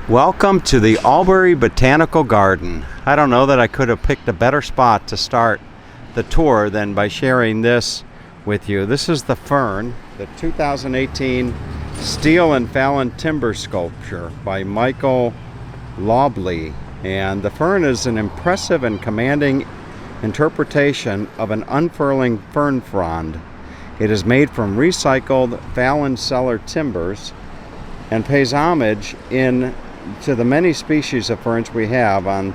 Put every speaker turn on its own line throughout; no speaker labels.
Welcome to the Albury Botanical Garden. I don't know that I could have picked a better spot to start the tour than by sharing this with you. This is the Fern, the 2018 Steel and Fallon Timber Sculpture by Michael Lobley. And the Fern is an impressive and commanding interpretation of an unfurling fern frond. It is made from recycled Fallon cellar timbers and pays homage to the many species of ferns we have on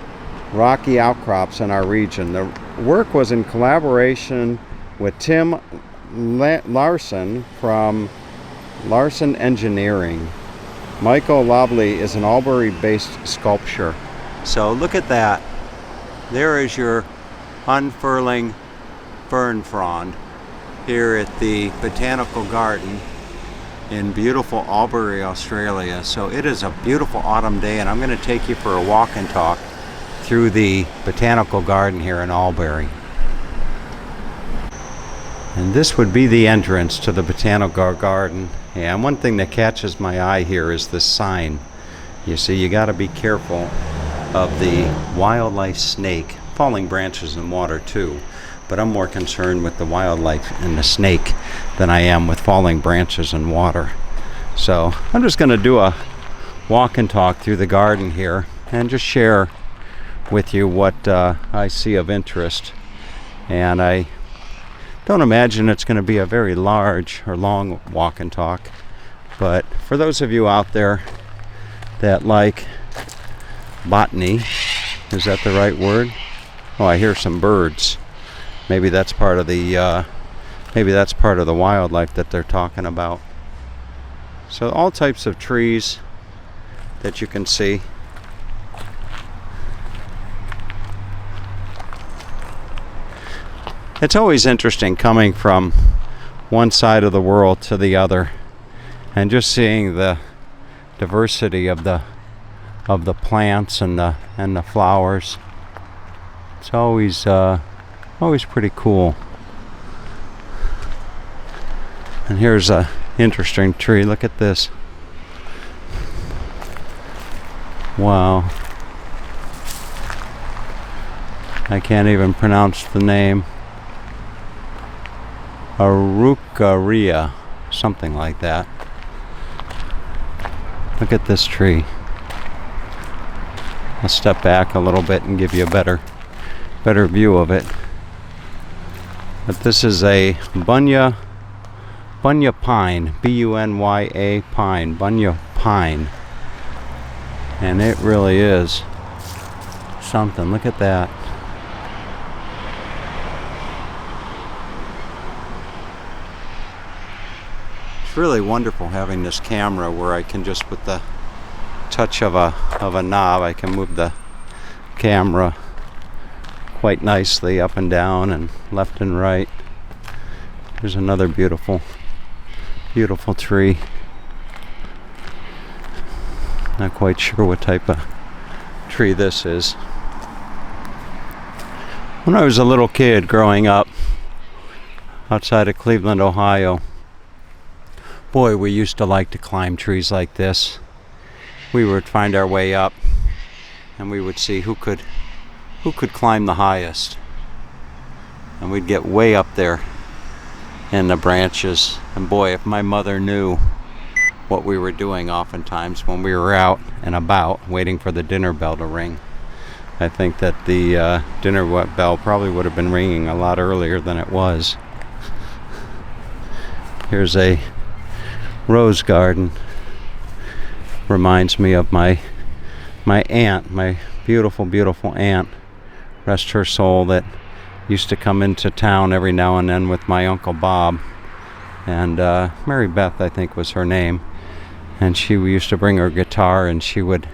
rocky outcrops in our region. The work was in collaboration with Tim Larson from Larson Engineering. Michael Lobley is an Albury-based sculptor. So look at that. There is your unfurling fern frond here at the Botanical Garden in beautiful Albury, Australia. So it is a beautiful autumn day, and I'm going to take you for a walk and talk through the Botanical Garden here in Albury. And this would be the entrance to the Botanical Garden. And one thing that catches my eye here is this sign. You see, you got to be careful of the wildlife snake, falling branches and water too. But I'm more concerned with the wildlife and the snake than I am with falling branches and water. So I'm just going to do a walk and talk through the garden here and just share with you what I see of interest. And I don't imagine it's going to be a very large or long walk and talk. But for those of you out there that like botany, is that the right word? Oh, I hear some birds. Maybe that's part of the wildlife that they're talking about. So all types of trees that you can see. It's always interesting coming from one side of the world to the other and just seeing the diversity of the plants and the flowers. It's always pretty cool. And here's a interesting tree. Look at this. Wow. I can't even pronounce the name. Araucaria, something like that. Look at this tree. I'll step back a little bit and give you a better view of it. But this is a bunya pine, B-U-N-Y-A pine, bunya pine. And it really is something. Look at that. It's really wonderful having this camera where I can just, with the touch of a knob, I can move the camera quite nicely up and down and left and right. There's another beautiful tree. Not quite sure what type of tree this is. When I was a little kid growing up outside of Cleveland, Ohio, boy, we used to like to climb trees like this. We would find our way up and we would see who could climb the highest. And we'd get way up there in the branches. And boy, if my mother knew what we were doing oftentimes when we were out and about waiting for the dinner bell to ring, I think that the dinner bell probably would have been ringing a lot earlier than it was. Here's a rose garden. Reminds me of my aunt, my beautiful aunt, rest her soul, that used to come into town every now and then with my Uncle Bob. And Mary Beth, I think, was her name. And she used to bring her guitar and she would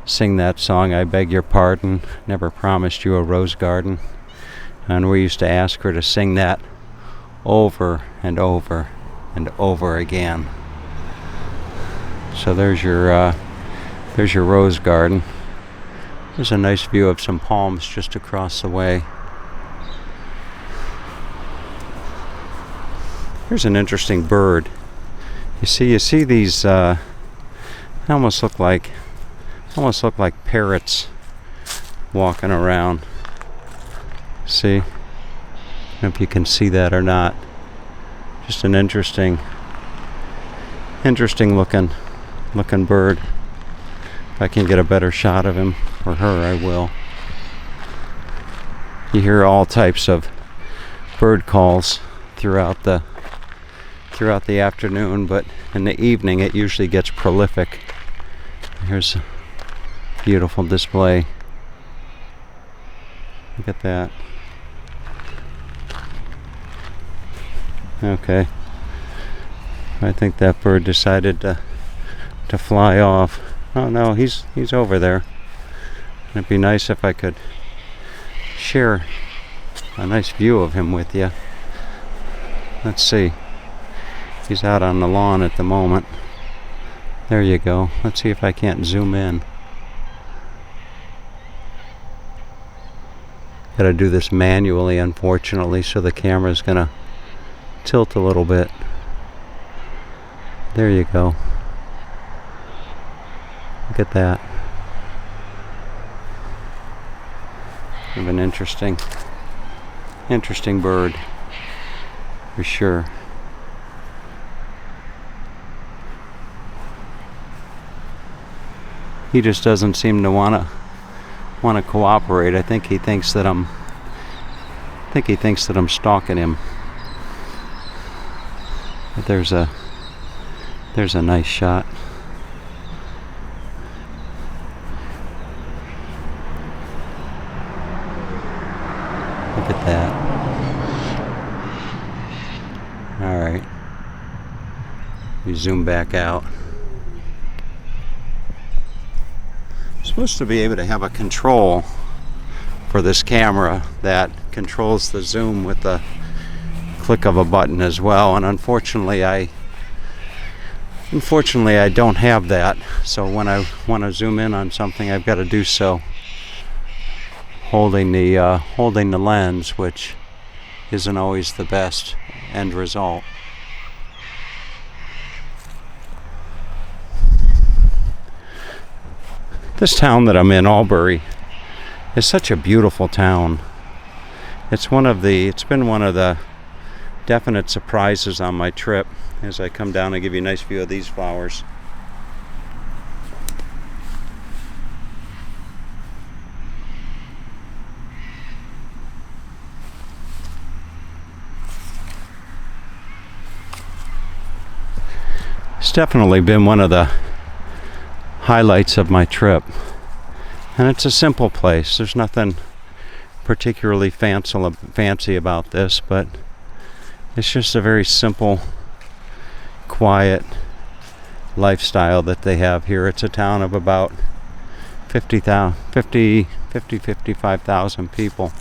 sing that song, I beg your pardon, never promised you a rose garden. And we used to ask her to sing that over and over and over again. So there's your rose garden. There's a nice view of some palms just across the way. Here's an interesting bird. You see these, they almost look like Almost look like parrots walking around. See? I don't know if you can see that or not. Just an interesting looking bird. If I can get a better shot of him or her, I will. You hear all types of bird calls throughout the afternoon, but in the evening it usually gets prolific. Here's a beautiful display. Look at that. Okay. I think that bird decided to fly off. Oh no, he's over there. It'd be nice if I could share a nice view of him with you. Let's see. He's out on the lawn at the moment. There you go. Let's see if I can't zoom in. Gotta do this manually, unfortunately, so the camera's gonna tilt a little bit. There you go. Look at that. Kind of an interesting bird, for sure. He just doesn't seem to want to cooperate. I think he thinks that I'm stalking him. But there's a nice shot. Look at that. All right. We zoom back out. I'm supposed to be able to have a control for this camera that controls the zoom with the click of a button as well, and unfortunately I don't have that. So when I want to zoom in on something, I've got to do so holding the lens, which isn't always the best end result. This town that I'm in, Albury, is such a beautiful town. It's been one of the definite surprises on my trip. As I come down and give you a nice view of these flowers. It's definitely been one of the highlights of my trip. And it's a simple place. There's nothing particularly fancy about this, but it's just a very simple, quiet lifestyle that they have here. It's a town of about 55,000 people.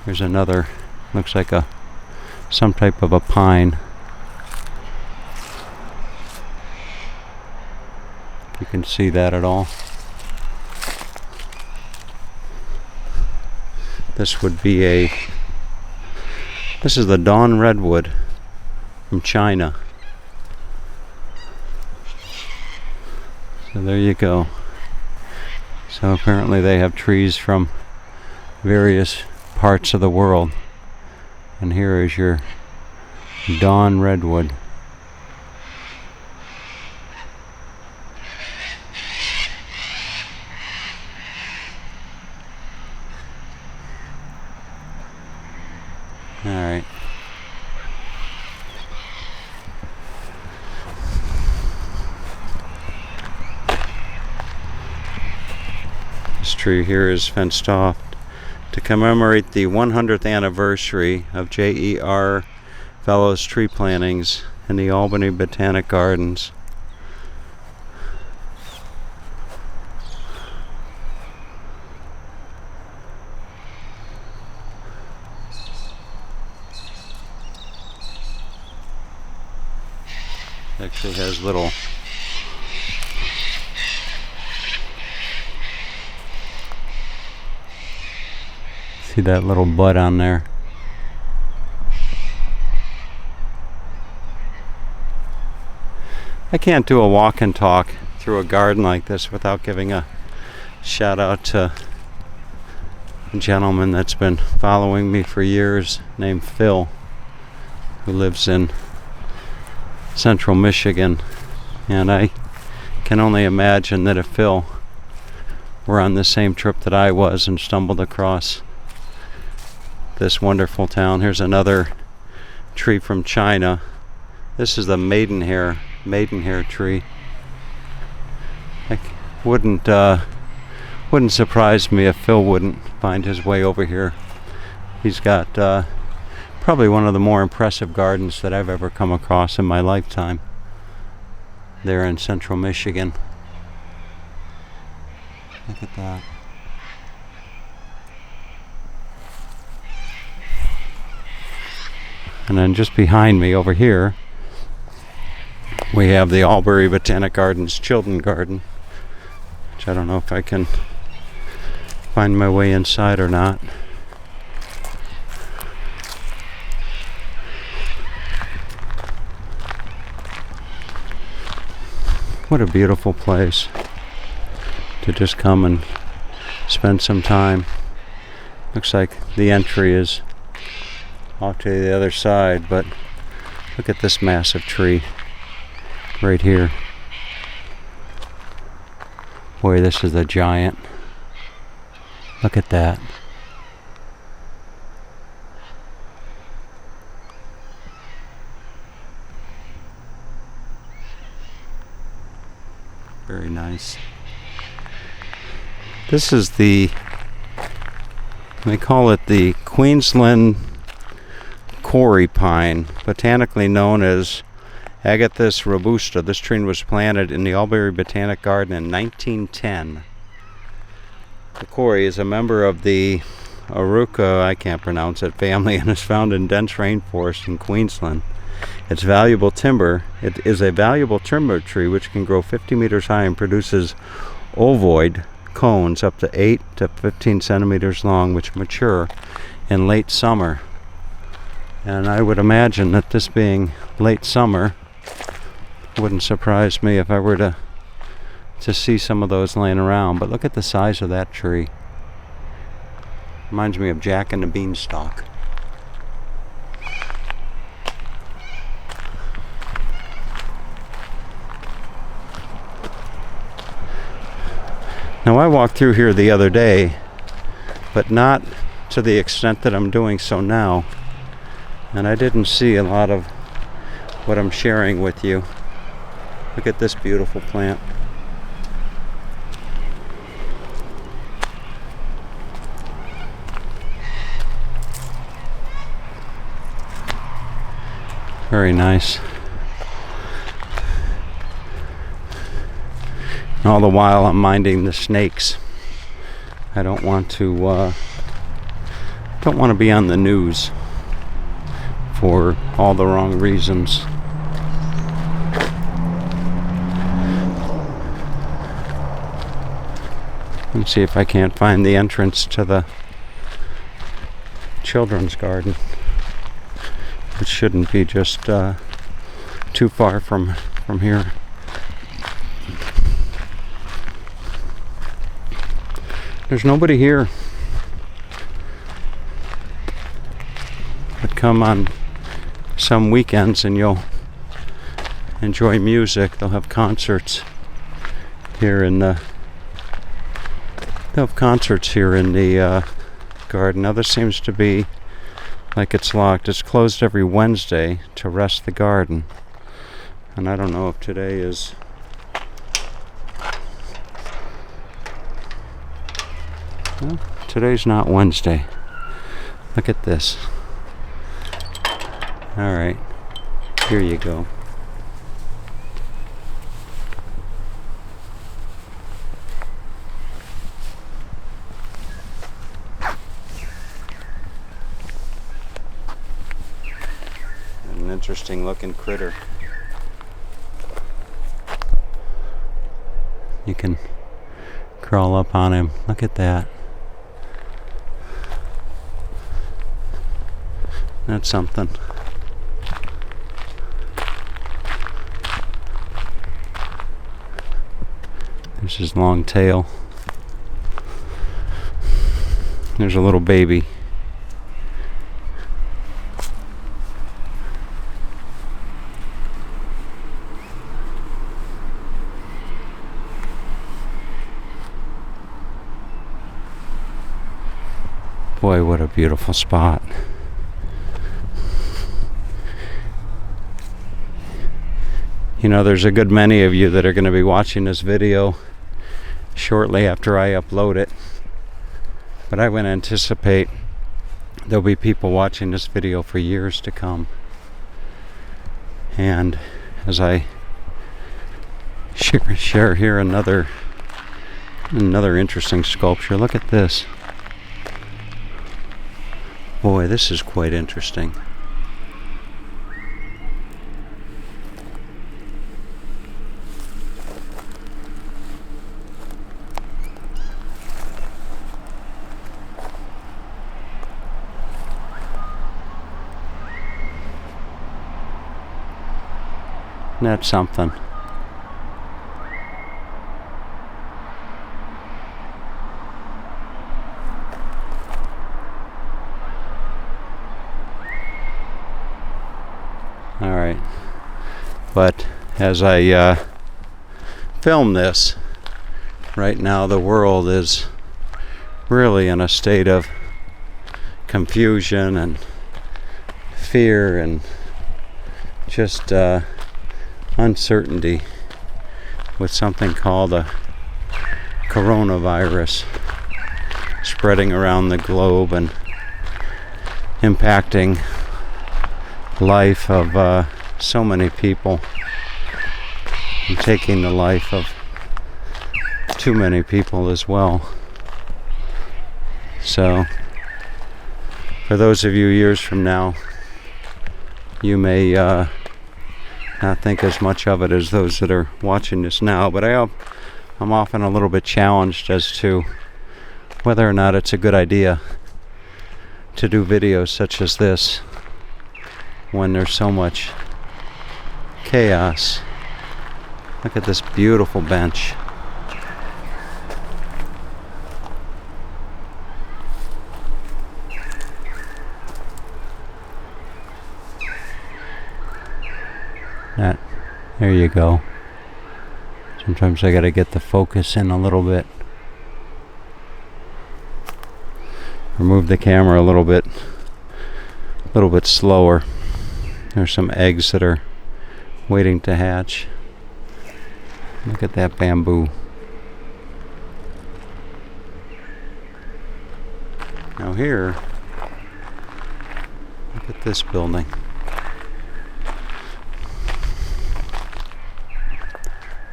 There's another, looks like some type of a pine. If you can see that at all. This is the Dawn Redwood from China. So there you go. So apparently they have trees from various parts of the world. And here is your Dawn Redwood. All right. This tree here is fenced off to commemorate the 100th anniversary of J.E.R. Fellows tree plantings in the Albany Botanic Gardens. Actually has little see that little bud on there. I can't do a walk and talk through a garden like this without giving a shout out to a gentleman that's been following me for years named Phil, who lives in central Michigan. And I can only imagine that if Phil were on the same trip that I was and stumbled across this wonderful town. Here's another tree from China. This is the maidenhair tree. I wouldn't surprise me if Phil wouldn't find his way over here. He's got probably one of the more impressive gardens that I've ever come across in my lifetime there in central Michigan. Look at that. And then just behind me over here, we have the Albury Botanic Gardens Children's Garden, which I don't know if I can find my way inside or not. What a beautiful place to just come and spend some time. Looks like the entry is off to the other side, but look at this massive tree right here. Boy, this is a giant. Look at that. Very nice. This is they call it the Queensland Quarry Pine, botanically known as Agathis robusta. This tree was planted in the Albury Botanic Garden in 1910. The quarry is a member of the Aruca, I can't pronounce it, family, and is found in dense rainforest in Queensland. It is a valuable timber tree which can grow 50 meters high and produces ovoid cones up to 8 to 15 centimeters long, which mature in late summer. And I would imagine that this being late summer, wouldn't surprise me if I were to see some of those laying around. But look at the size of that tree. Reminds me of Jack and the Beanstalk. Now I walked through here the other day, but not to the extent that I'm doing so now, and I didn't see a lot of what I'm sharing with you. Look at this beautiful plant. Very nice. And all the while I'm minding the snakes. I don't want to be on the news for all the wrong reasons. Let me see if I can't find the entrance to the children's garden. It shouldn't be just too far from here. There's nobody here. But come on some weekends and you'll enjoy music. They'll have concerts here in the garden. Now this seems to be like it's locked. It's closed every Wednesday to rest the garden. And I don't know if today is well, today's not Wednesday. Look at this. All right, here you go. An interesting looking critter. You can crawl up on him. Look at that. That's something. There's his long tail. There's a little baby. Boy, what a beautiful spot. You know, there's a good many of you that are going to be watching this video shortly after I upload it. But I would anticipate there'll be people watching this video for years to come. And as I share here another interesting sculpture. Look at this. Boy, this is quite interesting. That's something. All right, but as I film this, right now the world is really in a state of confusion and fear and just uncertainty with something called a coronavirus spreading around the globe and impacting life of so many people and taking the life of too many people as well. So for those of you years from now, you may not think as much of it as those that are watching this now, but I'm often a little bit challenged as to whether or not it's a good idea to do videos such as this when there's so much chaos. Look at this beautiful bench. There you go. Sometimes I gotta get the focus in a little bit. Remove the camera a little bit slower. There's some eggs that are waiting to hatch. Look at that bamboo. Now here, look at this building.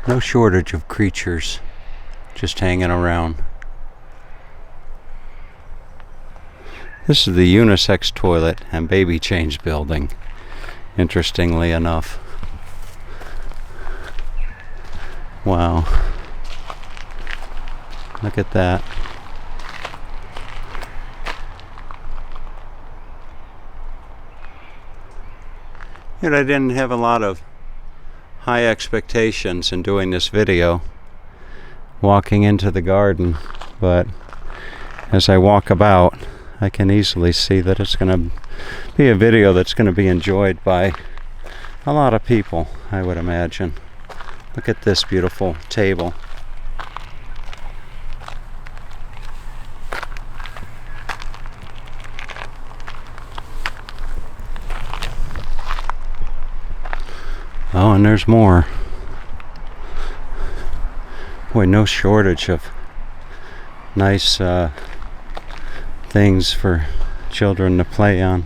No shortage of creatures just hanging around. This is the unisex toilet and baby change building, interestingly enough. Wow. Look at that. Yet I didn't have a lot of high expectations in doing this video, walking into the garden, but as I walk about, I can easily see that it's going to be a video that's going to be enjoyed by a lot of people, I would imagine. Look at this beautiful table. Oh, and there's more. Boy, no shortage of nice things for children to play on.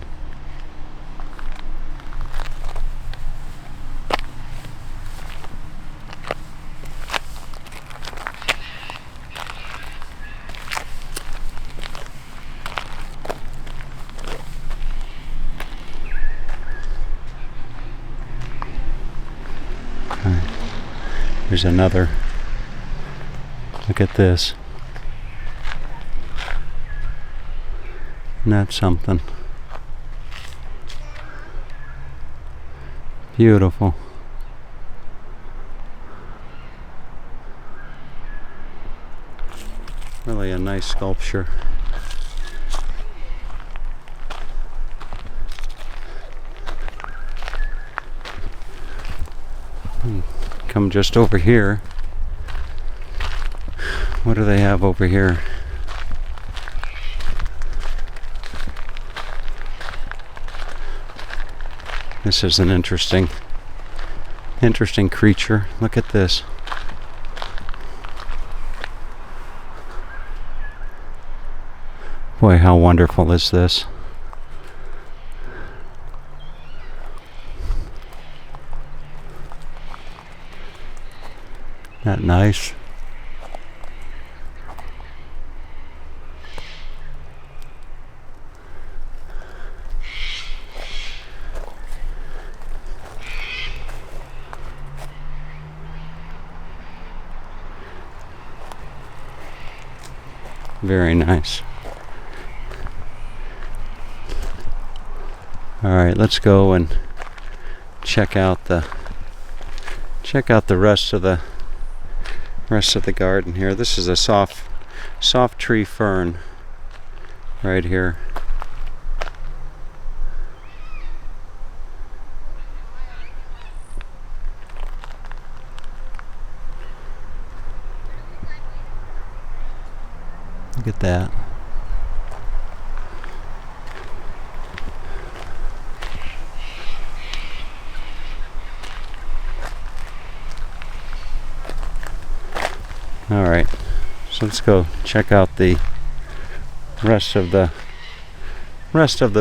There's another. Look at this. Isn't that something? Beautiful. Really a nice sculpture. Come just over here. What do they have over here? This is an interesting creature. Look at this. Boy, how wonderful is this? Isn't that nice? Very nice. All right, let's go and check out the rest of the garden here. This is a soft tree fern right here. Look at that. All right, so let's go check out the rest of the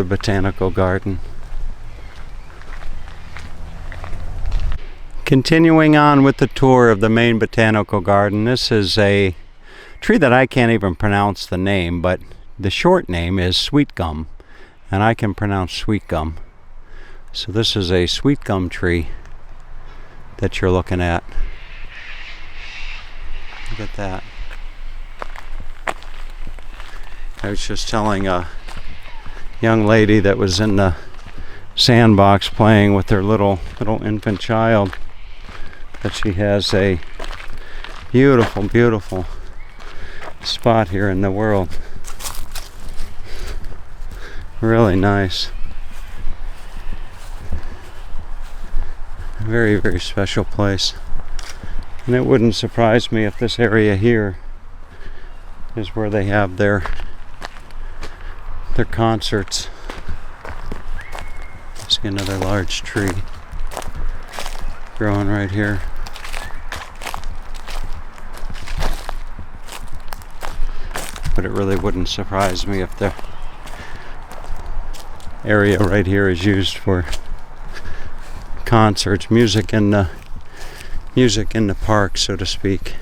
botanical garden. Continuing on with the tour of the main botanical garden, this is a tree that I can't even pronounce the name, but the short name is sweet gum, and I can pronounce sweet gum. So this is a sweet gum tree that you're looking at. Look at that. I was just telling a young lady that was in the sandbox playing with her little infant child that she has a beautiful spot here in the world. Really nice. Very special place. And it wouldn't surprise me if this area here is where they have their concerts. See another large tree growing right here. But it really wouldn't surprise me if the area right here is used for concerts, music in the park, so to speak.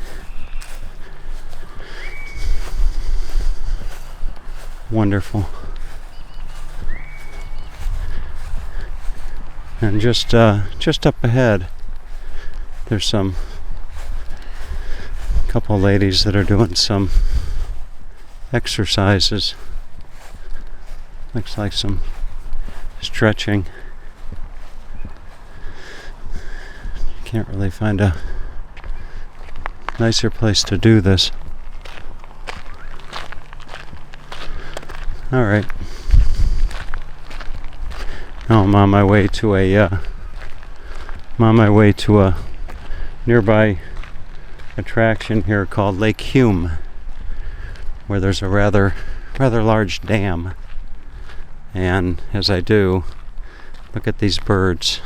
Wonderful. And just up ahead, there's some couple ladies that are doing some exercises. Looks like some stretching. Can't really find a nicer place to do this. All right. Now I'm on my way to a nearby attraction here called Lake Hume, where there's a rather large dam. And as I do, look at these birds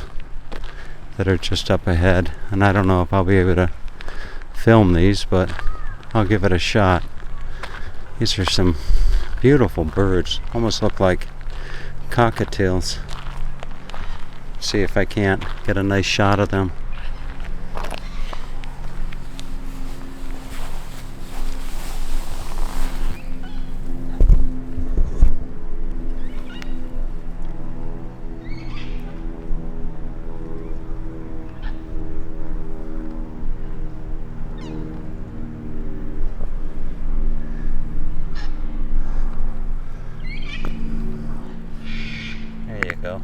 that are just up ahead, and I don't know if I'll be able to film these, but I'll give it a shot. These are some beautiful birds, almost look like cockatiels. See if I can't get a nice shot of them. There you go.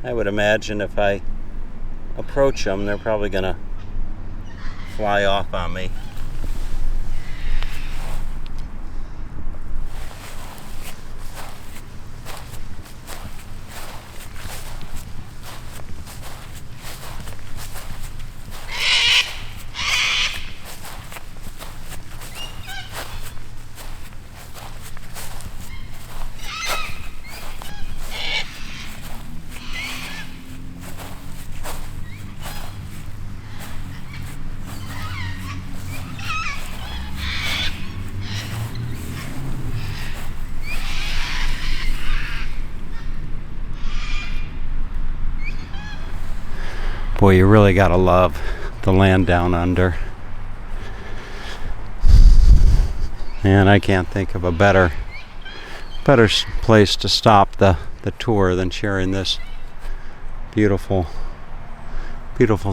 I would imagine if I approach them, they're probably gonna fly off on me. Boy, you really gotta love the land down under. And I can't think of a better place to stop the tour than sharing this beautiful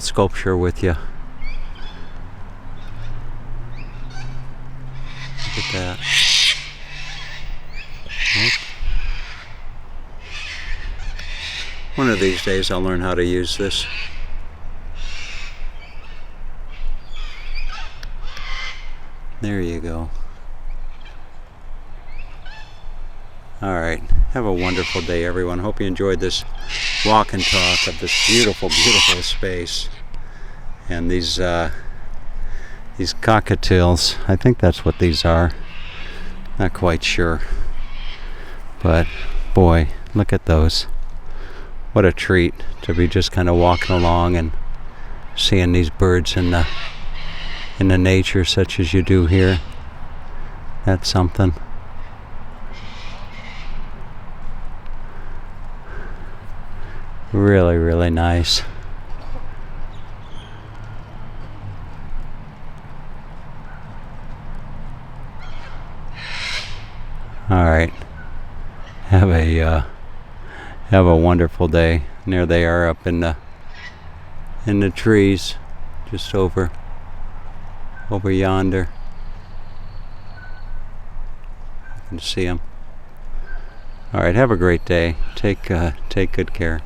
sculpture with you. Look at that. One of these days I'll learn how to use this. There you go. All right. Have a wonderful day, everyone. Hope you enjoyed this walk and talk of this beautiful space. And these cockatiels, I think that's what these are. Not quite sure. But boy, look at those. What a treat to be just kind of walking along and seeing these birds in the nature such as you do here. That's something. Really, really nice. All right. Have a wonderful day. And there they are up in the trees just over yonder. You can see them. All right, have a great day. Take good care.